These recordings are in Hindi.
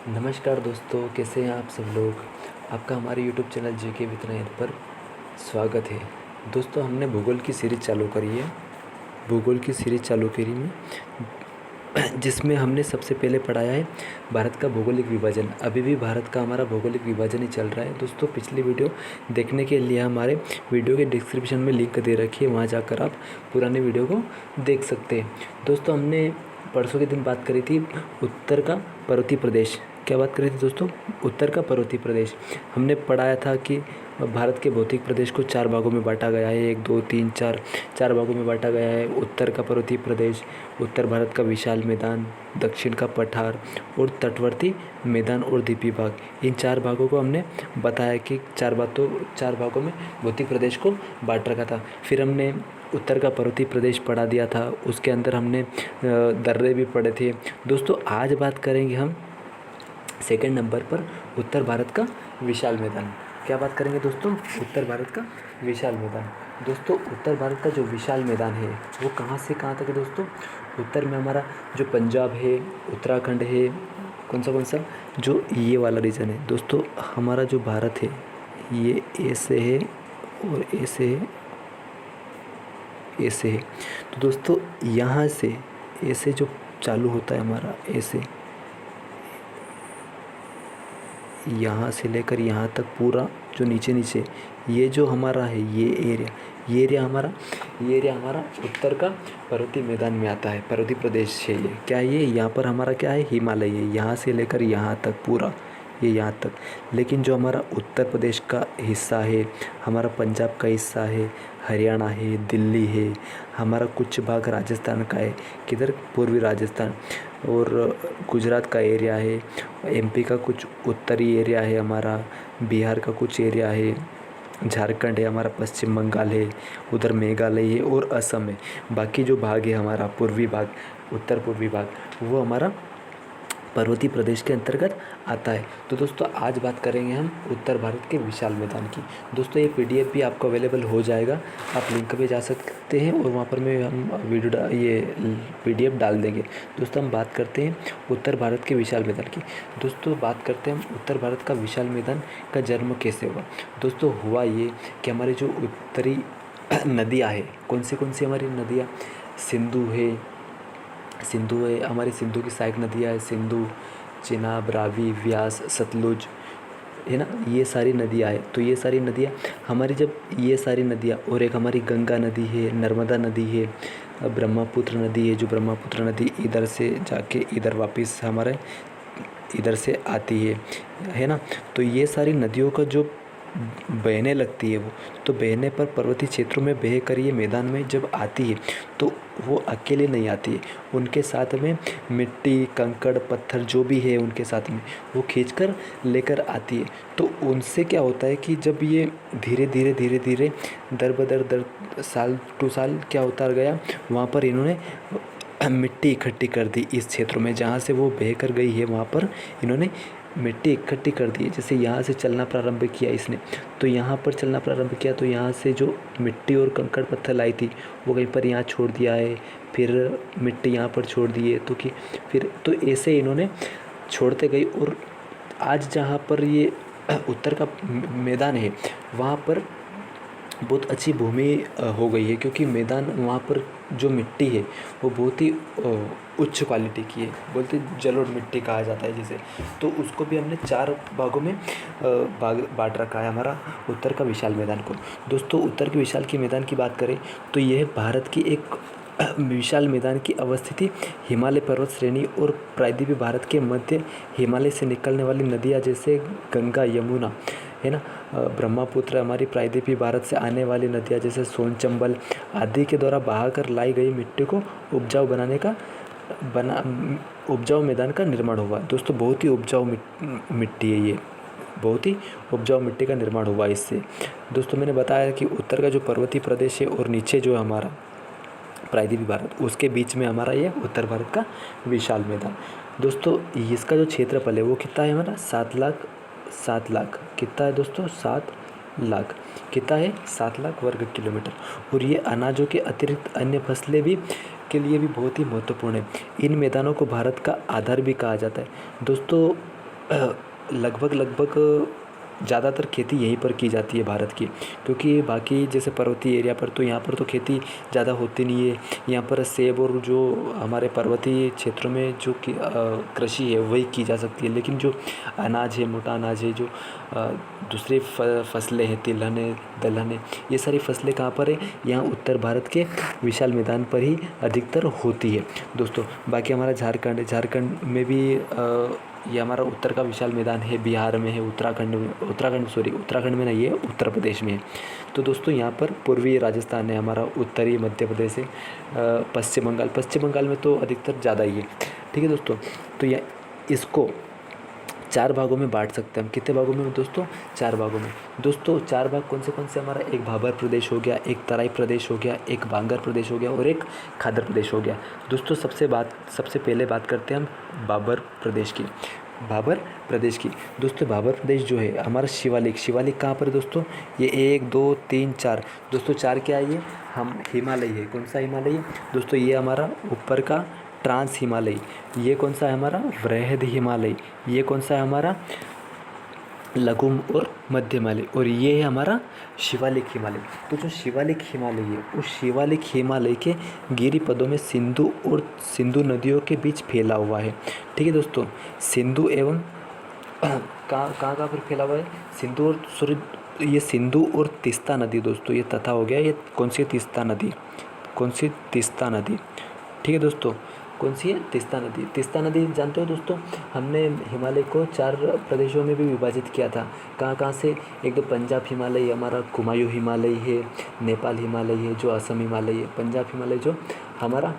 नमस्कार दोस्तों, कैसे हैं आप सब लोग। आपका हमारे YouTube channel GK with Nair पर स्वागत है। दोस्तों, हमने भूगोल की सीरीज़ चालू करी है। भूगोल की सीरीज़ चालू करी में जिसमें हमने सबसे पहले पढ़ाया है भारत का भौगोलिक विभाजन। अभी भी भारत का हमारा भौगोलिक विभाजन ही चल रहा है। दोस्तों, पिछली वीडियो देखने के लिए हमारे वीडियो के डिस्क्रिप्शन में लिंक दे रखी है, वहाँ जाकर आप पुराने वीडियो को देख सकते हैं। दोस्तों, हमने परसों के दिन बात करी थी उत्तर का पर्वतीय प्रदेश। क्या बात करी थी दोस्तों? उत्तर का पर्वतीय प्रदेश। हमने पढ़ाया था कि भारत के भौतिक प्रदेश को 4 भागों में बांटा गया है। 1 2 3 4 भागों में बांटा गया है। उत्तर का पर्वतीय प्रदेश, उत्तर भारत का विशाल मैदान, दक्षिण का पठार और तटवर्ती मैदान और द्वीपीय भाग। इन 4 भागों को हमने बताया कि 4 भागों में भौतिक प्रदेश को बांट रखा था। फिर हमने उत्तर का पर्वतीय प्रदेश पढ़ा दिया था। उसके अंदर हमने दर्रे भी पढ़े थे। दोस्तों, आज बात करेंगे हम सेकंड नंबर पर उत्तर भारत का विशाल मैदान। क्या बात करेंगे दोस्तों? उत्तर भारत का विशाल मैदान। दोस्तों, उत्तर भारत का जो विशाल मैदान है वो कहाँ से कहाँ तक है दोस्तों? उत्तर में हमारा जो पंजाब है, उत्तराखंड है, कौन सा जो ये वाला रीजन है। दोस्तों, हमारा जो भारत है ये ऐसे है और ऐसे है, ऐसे है। तो दोस्तों, यहाँ से ऐसे जो चालू होता है हमारा, ऐसे यहाँ से लेकर यहाँ तक पूरा जो नीचे ये जो हमारा है ये एरिया हमारा उत्तर का पर्वतीय मैदान में आता है। पर्वतीय प्रदेश है ये। क्या ये यहाँ पर हमारा क्या है? हिमालय है। यहाँ से लेकर यहाँ तक पूरा ये यहाँ तक। लेकिन जो हमारा उत्तर प्रदेश का हिस्सा है, हमारा पंजाब का हिस्सा है, हरियाणा है, दिल्ली है, हमारा कुछ भाग राजस्थान का है। किधर? पूर्वी राजस्थान और गुजरात का एरिया है। एमपी का कुछ उत्तरी एरिया है हमारा, बिहार का कुछ एरिया है, झारखंड है हमारा, पश्चिम बंगाल है, उधर मेघालय है और असम है। बाकी जो भाग है हमारा पूर्वी भाग, उत्तर पूर्वी भाग, वो हमारा पर्वतीय प्रदेश के अंतर्गत आता है। तो दोस्तों, आज बात करेंगे हम उत्तर भारत के विशाल मैदान की। दोस्तों, ये पीडीएफ भी आपको अवेलेबल हो जाएगा। आप लिंक पे जा सकते हैं और वहाँ पर हम ये पीडीएफ डाल देंगे। दोस्तों, हम बात करते हैं उत्तर भारत के विशाल मैदान की। दोस्तों, बात करते हैं हम उत्तर भारत का विशाल मैदान का जन्म कैसे हुआ। दोस्तों, हुआ ये कि हमारी जो उत्तरी नदियाँ हैं, कौन सी हमारी नदियाँ? सिंधु है हमारी, सिंधु की सहायक नदियाँ है, सिंधु, चेनाब, रावी, व्यास, सतलुज, है ना। ये सारी नदियाँ है। तो ये सारी नदियाँ हमारी, जब ये सारी नदियाँ और एक हमारी गंगा नदी है, नर्मदा नदी है, ब्रह्मपुत्र नदी है, जो ब्रह्मपुत्र नदी इधर से जाके इधर वापस हमारे इधर से आती है ना। तो ये सारी नदियों का जो बहने लगती है तो बहने पर पर्वतीय क्षेत्रों में बह कर ये मैदान में जब आती है तो वो अकेले नहीं आती है, उनके साथ में मिट्टी, कंकड़, पत्थर जो भी है उनके साथ में वो खींचकर लेकर आती है। तो उनसे क्या होता है कि जब ये धीरे धीरे दर बदर दर साल टू साल क्या होता गया, वहाँ पर इन्होंने मिट्टी इकट्ठी कर दी। इस क्षेत्रों में जहाँ से वो बह कर गई है वहाँ पर इन्होंने मिट्टी इकट्ठी कर दी है। जैसे यहाँ से चलना प्रारंभ किया इसने, तो यहाँ पर चलना प्रारंभ किया, तो यहाँ से जो मिट्टी और कंकड़ पत्थर लाई थी वो कहीं पर यहाँ छोड़ दिया है, फिर मिट्टी यहाँ पर छोड़ दी है, तो कि फिर तो ऐसे इन्होंने छोड़ते गई। और आज जहाँ पर ये उत्तर का मैदान है वहाँ पर बहुत अच्छी भूमि हो गई है, क्योंकि मैदान वहाँ पर जो मिट्टी है वो बहुत ही उच्च क्वालिटी की है, बोलते जलोढ़ मिट्टी कहा जाता है जिसे। तो उसको भी हमने 4 भागों में बांट रखा है हमारा उत्तर का विशाल मैदान को। दोस्तों, उत्तर के विशाल के मैदान की बात करें तो यह भारत की एक विशाल मैदान की अवस्थिति हिमालय पर्वत श्रेणी और प्रायद्वीपीय भारत के मध्य हिमालय से निकलने वाली नदियाँ जैसे गंगा, यमुना, है ना, ब्रह्मपुत्र, हमारी प्रायद्वीपीय भारत से आने वाली नदियाँ जैसे सोन, चंबल आदि के द्वारा बहाकर लाई गई मिट्टी को उपजाऊ मैदान का निर्माण हुआ। दोस्तों, बहुत ही उपजाऊ मिट्टी है ये, बहुत ही उपजाऊ मिट्टी का निर्माण हुआ इससे। दोस्तों, मैंने बताया कि उत्तर का जो पर्वतीय प्रदेश है और नीचे जो है हमारा प्रायद्वीपीय भारत, उसके बीच में हमारा ये उत्तर भारत का विशाल मैदान। दोस्तों, इसका जो क्षेत्रफल है वो कितना है हमारा? 7 लाख कितना है दोस्तों? 7 लाख कितना है? 7 लाख वर्ग किलोमीटर। और ये अनाजों के अतिरिक्त अन्य फसलें भी के लिए भी बहुत ही महत्वपूर्ण है। इन मैदानों को भारत का आधार भी कहा जाता है। दोस्तों, लगभग लगभग ज़्यादातर खेती यहीं पर की जाती है भारत की, क्योंकि बाकी जैसे पर्वतीय एरिया पर तो यहाँ पर तो खेती ज़्यादा होती नहीं है। यहाँ पर सेब और जो हमारे पर्वतीय क्षेत्रों में जो कृषि है वही की जा सकती है, लेकिन जो अनाज है, मोटा अनाज है, जो दूसरी फसलें हैं, तिलहन है, दलहन है, ये सारी फसलें कहाँ पर है? यहाँ उत्तर भारत के विशाल मैदान पर ही अधिकतर होती है दोस्तों। बाकी हमारा झारखंड है, झारखंड में भी ये हमारा उत्तर का विशाल मैदान है, बिहार में है, उत्तराखंड में नहीं है, उत्तर प्रदेश में है। तो दोस्तों यहाँ पर पूर्वी राजस्थान है हमारा, उत्तरी मध्य प्रदेश है, पश्चिम बंगाल में तो अधिकतर ज़्यादा ही है। ठीक है दोस्तों, तो यह इसको 4 भागों में बांट सकते हैं हम। कितने भागों में दोस्तों? 4 भागों में। दोस्तों 4 भाग कौन से हमारा? एक भाबर प्रदेश हो गया, एक तराई प्रदेश हो गया, एक बांगर प्रदेश हो गया और एक खादर प्रदेश हो गया। दोस्तों सबसे पहले बात करते हैं हम बाबर प्रदेश की। दोस्तों बाबर प्रदेश जो है हमारा शिवालिक कहाँ पर है दोस्तों? ये 1 2 3 4 दोस्तों 4 क्या है? ये हम हिमालय है। कौन सा हिमालय है दोस्तों? ये हमारा ऊपर का ट्रांस हिमालय। ये कौन सा है हमारा? वृहद हिमालय। ये कौन सा है हमारा? लघु और मध्य हिमालय। और ये है हमारा शिवालिक हिमालय। तो जो शिवालिक हिमालय है उस शिवालिक हिमालय के गिरी पदों में सिंधु नदियों के बीच फैला हुआ है। ठीक है दोस्तों, सिंधु एवं कहाँ पर फैला हुआ है? ये सिंधु और तीस्ता नदी दोस्तों, ये तथा हो गया। ये कौन सी? तीस्ता नदी। ठीक है दोस्तों, कौन सी है? तीस्ता नदी जानते हो दोस्तों? हमने हिमालय को 4 प्रदेशों में भी विभाजित किया था। कहाँ से? एक तो पंजाब हिमालय हमारा, कुमायूं हिमालय है, नेपाल हिमालय है, जो असम हिमालय है, पंजाब हिमालय जो हमारा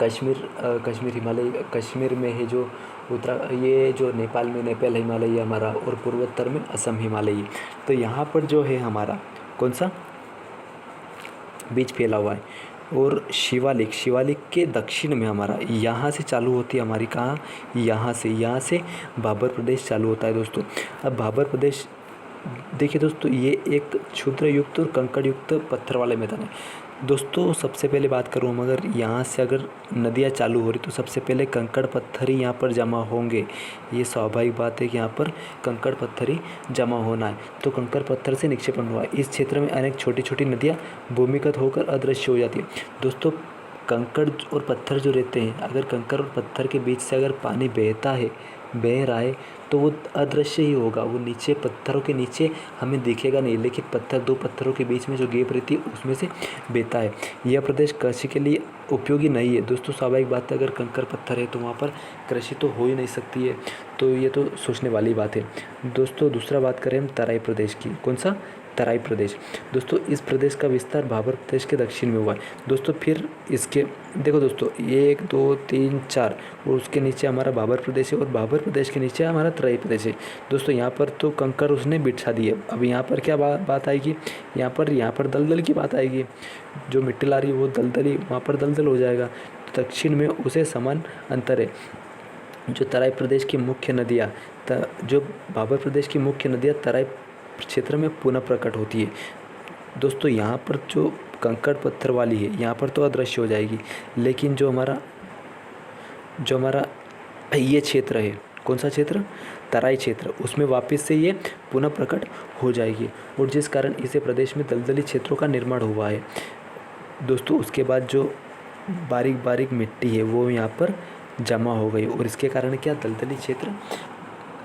कश्मीर हिमालय, कश्मीर में है जो ये जो नेपाल में नेपाल हिमालय है हमारा, और पूर्वोत्तर में असम हिमालय है। तो यहाँ पर जो है हमारा कौन सा बीच फैला हुआ है। और शिवालिक के दक्षिण में हमारा यहाँ से चालू होती है हमारी, कहाँ? यहाँ से बाबर प्रदेश चालू होता है दोस्तों। अब बाबर प्रदेश देखिए दोस्तों, ये एक क्षुद्र युक्त और कंकड़ युक्त पत्थर वाले मैदान है दोस्तों। सबसे पहले बात करूँ, मगर यहाँ से अगर नदियाँ चालू हो रही तो सबसे पहले कंकड़ पत्थर ही यहाँ पर जमा होंगे। ये स्वाभाविक बात है कि यहाँ पर कंकड़ पत्थर ही जमा होना है। तो कंकड़ पत्थर से निक्षेपण हुआ है। इस क्षेत्र में अनेक छोटी छोटी नदियाँ भूमिगत होकर अदृश्य हो जाती है दोस्तों। कंकड़ और पत्थर जो रहते हैं, अगर कंकड़ और पत्थर के बीच से अगर पानी बह रहा है तो वो अदृश्य ही होगा। वो नीचे पत्थरों के नीचे हमें दिखेगा नहीं, लेकिन 2 पत्थरों के बीच में जो गैप रहती है उसमें से बहता है। यह प्रदेश कृषि के लिए उपयोगी नहीं है दोस्तों। स्वाभाविक बात है, अगर कंकड़ पत्थर है तो वहाँ पर कृषि तो हो ही नहीं सकती है। तो ये तो सोचने वाली बात है दोस्तों। दूसरा बात करें हम तराई प्रदेश की। कौन सा? तराई प्रदेश दोस्तों। इस प्रदेश का विस्तार बाबर प्रदेश के दक्षिण में हुआ है दोस्तों। फिर इसके देखो दोस्तों, 1 2 3 4 और उसके नीचे हमारा बाबर प्रदेश है, और बाबर प्रदेश के नीचे हमारा तराई प्रदेश है दोस्तों। यहाँ पर तो कंकड़ उसने बिछा दिए। अब यहाँ पर क्या बात आएगी? यहाँ पर दलदल की बात आएगी। जो मिट्टी ला रही है वो दलदली, वहाँ पर दलदल हो जाएगा। तो दक्षिण में उसे समान अंतर है। जो तराई प्रदेश की मुख्य नदियाँ, जो बाबर प्रदेश की मुख्य नदियाँ तराई क्षेत्र में पुनः प्रकट होती है दोस्तों। यहाँ पर जो कंकड़ पत्थर वाली है यहाँ पर तो अदृश्य हो जाएगी, लेकिन जो हमारा ये क्षेत्र है, कौन सा क्षेत्र? तराई क्षेत्र, उसमें वापस से ये पुनः प्रकट हो जाएगी, और जिस कारण इसे प्रदेश में दलदली क्षेत्रों का निर्माण हुआ है दोस्तों। उसके बाद जो बारीक बारीक मिट्टी है वो यहाँ पर जमा हो गई, और इसके कारण क्या? दलदली क्षेत्र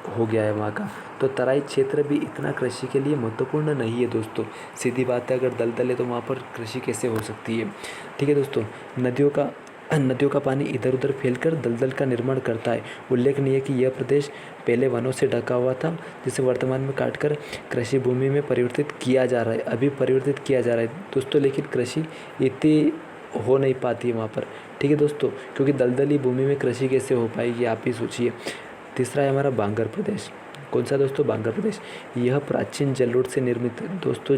हो गया है वहाँ का। तो तराई क्षेत्र भी इतना कृषि के लिए महत्वपूर्ण नहीं है दोस्तों। सीधी बात है, अगर दलदल है तो वहाँ पर कृषि कैसे हो सकती है? ठीक है दोस्तों। नदियों का पानी इधर उधर फैलकर दलदल का निर्माण करता है। उल्लेखनीय है कि यह प्रदेश पहले वनों से ढका हुआ था, जिसे वर्तमान में काटकर कृषि भूमि में परिवर्तित किया जा रहा है। अभी परिवर्तित किया जा रहा है दोस्तों, लेकिन कृषि इतनी हो नहीं पाती है वहाँ पर। ठीक है दोस्तों, क्योंकि दलदली भूमि में कृषि कैसे हो पाएगी, आप ही सोचिए। तीसरा है हमारा बांगर प्रदेश। कौन सा दोस्तों? बांगर प्रदेश। यह प्राचीन जलोढ़ से निर्मित है दोस्तों।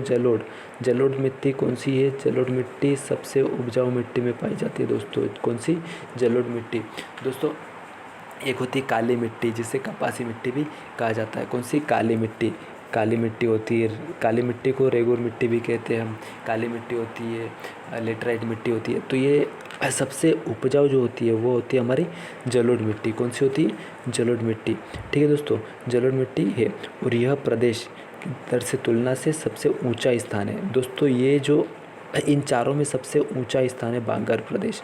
जलोढ़ मिट्टी कौन सी है? जलोढ़ मिट्टी सबसे उपजाऊ मिट्टी में पाई जाती है दोस्तों। कौन सी? जलोढ़ मिट्टी दोस्तों। एक होती है काली मिट्टी, जिसे कपासी मिट्टी भी कहा जाता है। कौन सी? काली मिट्टी। काली मिट्टी होती है, काली मिट्टी को रेगुर मिट्टी भी कहते हैं हम। काली मिट्टी होती है, लेटराइट मिट्टी होती है। तो ये सबसे उपजाऊ जो होती है वो होती है हमारी जलोढ़ मिट्टी। कौन सी होती है? जलोढ़ मिट्टी। ठीक है दोस्तों, जलोढ़ मिट्टी है और यह प्रदेश की दर से तुलना से सबसे ऊंचा स्थान है। दोस्तों ये जो इन चारों में सबसे ऊंचा स्थान है बांगर प्रदेश,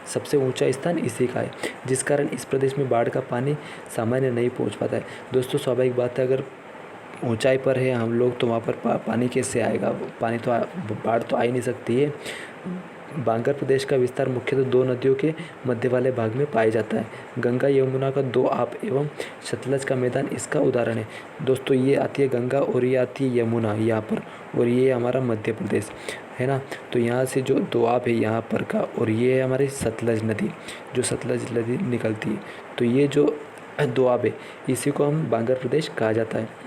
सबसे ऊंचा स्थान इसी का है, जिस कारण इस प्रदेश में बाढ़ का पानी सामान्य नहीं पहुंच पाता है। दोस्तों स्वाभाविक बात है, अगर ऊंचाई पर है हम लोग तो वहाँ पर पानी कैसे आएगा? पानी तो बाढ़ तो आ ही नहीं सकती है। बांगर प्रदेश का विस्तार मुख्यतः दो नदियों के मध्य वाले भाग में पाया जाता है। गंगा यमुना का दो आप एवं सतलज का मैदान इसका उदाहरण है। दोस्तों ये आती है गंगा और ये आती है यमुना यहाँ पर, और ये हमारा मध्य प्रदेश है ना। तो यहाँ से जो दोआब है यहाँ पर का, और ये है हमारी सतलज नदी, जो सतलज नदी निकलती है। तो ये जो दोआब है इसी को हम बांगर प्रदेश कहा जाता है।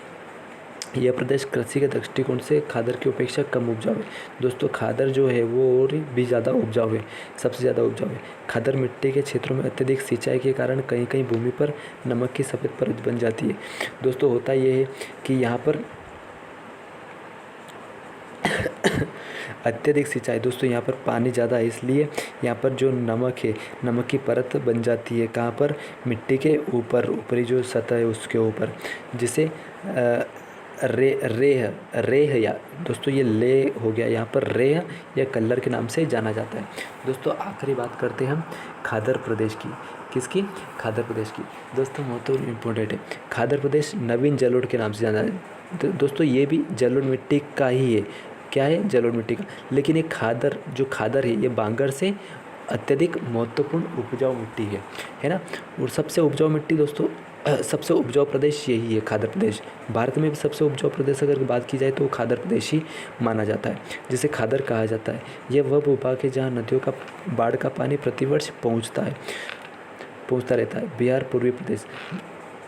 यह प्रदेश कृषि के दृष्टिकोण से खादर की अपेक्षा कम उपजाऊ है। दोस्तों खादर जो है वो और भी ज़्यादा उपजाऊ है, सबसे ज़्यादा उपजाऊ है। खादर मिट्टी के क्षेत्रों में अत्यधिक सिंचाई के कारण कहीं कहीं भूमि पर नमक की सफ़ेद परत बन जाती है। दोस्तों होता ये है कि यहाँ पर अत्यधिक सिंचाई, दोस्तों यहाँ पर पानी ज़्यादा है इसलिए यहाँ पर जो नमक है, नमक की परत बन जाती है। कहाँ पर? मिट्टी के ऊपर, ऊपरी जो सतह है उसके ऊपर, जिसे रेह या दोस्तों ये ले हो गया, यहाँ पर रेह या कल्लर के नाम से जाना जाता है। दोस्तों आखिरी बात करते हैं हम खादर प्रदेश की। किसकी? खादर प्रदेश की। दोस्तों बहुत इम्पोर्टेंट है। खादर प्रदेश नवीन जलोढ़ के नाम से जाना है। दोस्तों ये भी जलोढ़ मिट्टी का ही है। क्या है? जलोढ़ मिट्टी का। लेकिन ये खादर, जो खादर है ये बांगर से अत्यधिक महत्वपूर्ण उपजाऊ मिट्टी है ना। और सबसे उपजाऊ मिट्टी दोस्तों, सबसे उपजाऊ प्रदेश यही है, खादर प्रदेश। भारत में भी सबसे उपजाऊ प्रदेश अगर बात की जाए तो वो खादर प्रदेश ही माना जाता है, जिसे खादर कहा जाता है। यह वह भूभाग है जहाँ नदियों का बाढ़ का पानी प्रतिवर्ष पहुँचता रहता है। बिहार पूर्वी प्रदेश।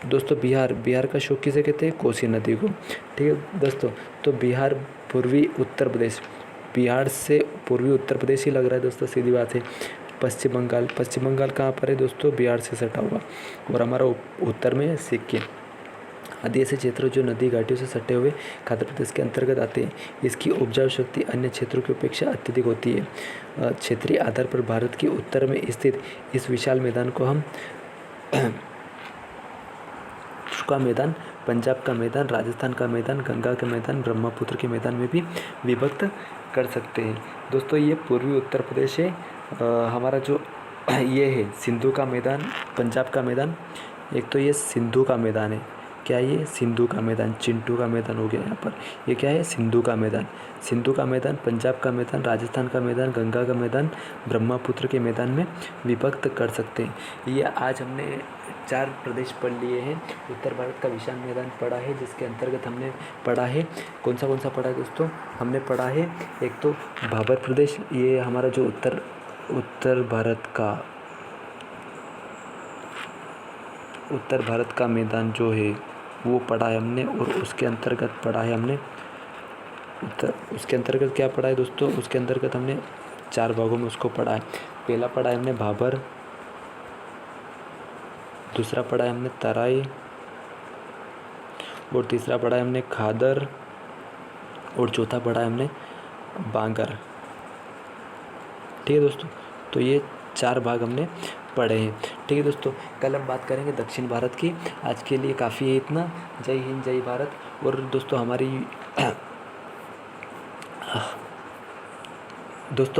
दोस्तों बिहार का शौक किसे कहते हैं? कोसी नदी को। ठीक है दोस्तों, तो बिहार पूर्वी उत्तर प्रदेश, बिहार से पूर्वी उत्तर प्रदेश ही लग रहा है दोस्तों, सीधी बात है। पश्चिम बंगाल कहाँ पर है दोस्तों? बिहार से सटा हुआ। और हमारा उत्तर में है सिक्किम। आदि ऐसे क्षेत्र जो नदी घाटियों से सटे हुए खादर प्रदेश के अंतर्गत आते हैं। इसकी उपजाऊ शक्ति अन्य क्षेत्रों की अपेक्षा अत्यधिक होती है। क्षेत्रीय आधार पर भारत के उत्तर में स्थित इस विशाल मैदान को हम का मैदान, पंजाब का मैदान, राजस्थान का मैदान, गंगा के मैदान, ब्रह्मपुत्र के मैदान में भी विभक्त कर सकते हैं। दोस्तों ये पूर्वी उत्तर प्रदेश है। हमारा जो ये है सिंधु का मैदान, पंजाब का मैदान, एक तो ये सिंधु का मैदान है। क्या ये? सिंधु का मैदान, चिंटू का मैदान हो गया यहाँ पर। ये क्या है? सिंधु का मैदान। सिंधु का मैदान, पंजाब का मैदान, राजस्थान का मैदान, गंगा का मैदान, ब्रह्मपुत्र के मैदान में विभक्त कर सकते हैं। ये आज हमने 4 प्रदेश पढ़ लिए हैं। उत्तर भारत का विशाल मैदान पढ़ा है, जिसके अंतर्गत हमने पढ़ा है कौन सा पढ़ा है दोस्तों? हमने पढ़ा है एक तो भाबर प्रदेश, ये हमारा जो उत्तर भारत का मैदान जो है वो पढ़ा है हमने। और उसके अंतर्गत पढ़ा है हमने उसके अंतर्गत क्या पढ़ा है दोस्तों? उसके अंतर्गत हमने 4 भागों में उसको पढ़ा है। पहला पढ़ा है हमने भाबर, दूसरा पढ़ा है हमने तराई, और तीसरा पढ़ा है हमने खादर, और चौथा पढ़ा है हमने बांगर। ठीक है दोस्तों, तो ये 4 भाग हमने पढ़े हैं। ठीक है दोस्तों, कल हम बात करेंगे दक्षिण भारत की। आज के लिए काफ़ी है इतना। जय हिंद, जय भारत। और दोस्तों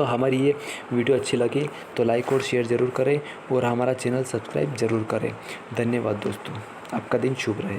हमारी ये वीडियो अच्छी लगी तो लाइक और शेयर ज़रूर करें, और हमारा चैनल सब्सक्राइब ज़रूर करें। धन्यवाद दोस्तों, आपका दिन शुभ रहे।